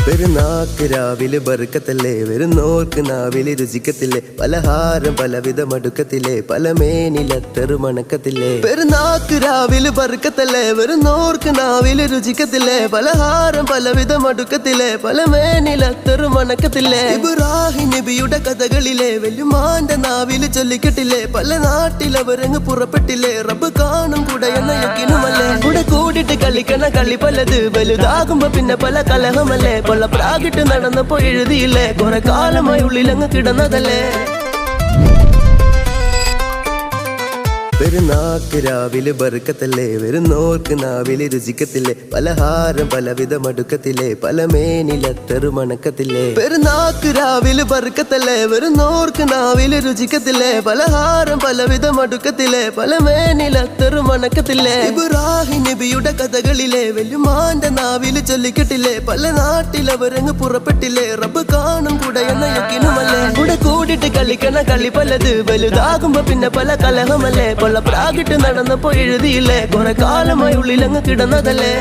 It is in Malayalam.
പെരുന്നാക്ക് രാവിലെ ബർക്കത്തല്ലേ വരുന്നോർക്ക് നാവില് രുചിക്കത്തില്ലേ പലഹാരം പലവിധ മടുക്കത്തില്ലേ പല മേനിലത്തറു മണക്കത്തില്ലേ പെരുന്നാക്ക് രാവിലെ ബർക്കത്തല്ലേ വരുന്നോർക്ക് നാവില് രുചിക്കത്തില്ലേ പലഹാരം പലവിധ മടുക്കത്തില്ലേ പല മേനിലത്തറു മണക്കത്തില്ലേ ഇബ്രാഹിം നബിയുടെ കഥകളിലെ വല്യുമാന്റെ നാവില് ചൊല്ലിക്കെട്ടില്ലേ പല നാട്ടിലവരങ്ങ് പുറപ്പെട്ടില്ലേ റബ്ബ് കാണും കൂടെ എന്ന യക്കിനുമല്ലേ കൂടെ കൂടിട്ട് കളിക്കണ കളി പലത് വലുതാകുമ്പോ പിന്നെ പല കലഹമല്ലേ പ്രാഗിട്ട് നടന്നപ്പോ എഴുതിയില്ലേ കുറെ കാലമായി ഉള്ളിലങ്ങ് കിടന്നതല്ലേ പെരുന്നാക്ക് രാവിലെ ബർക്കത്തല്ലേ വരുന്നോർക്ക് നാവില് രുചിക്കത്തില്ലേ പലഹാരം പലവിധ മടുക്കത്തില്ലേ പല മേനിലത്തറു മണക്കത്തില്ലേ പെരുന്നാക്ക് രാവിലെ ബർക്കത്തല്ലേ വരുന്നോർക്ക് നാവില് രുചിക്കത്തില്ലേ പലഹാരം പലവിധ മടുക്കത്തില്ലേ പല മേനിലത്തറു മണക്കത്തില്ലേ ഇബ്രാഹിം നബിയുടെ കഥകളിലെ വല്യുമാന്റെ നാവില് ചൊല്ലിക്കെട്ടില്ലേ പല നാട്ടിലവരങ്ങ് പുറപ്പെട്ടില്ലേ റബ്ബ് കാണും കൂടെ എന്ന യക്കിനുമല്ലേ കൂടെ കൂടിട്ട് കളിക്കണ കളി പലത് വലുതാകുമ്പോ പിന്നെ പല കലഹമല്ലേ പ്രാഗിട്ട് നടന്നപ്പോ എഴുതിയില്ലേ കുറെ കാലമായി ഉള്ളിലങ്ങ് കിടന്നതല്ലേ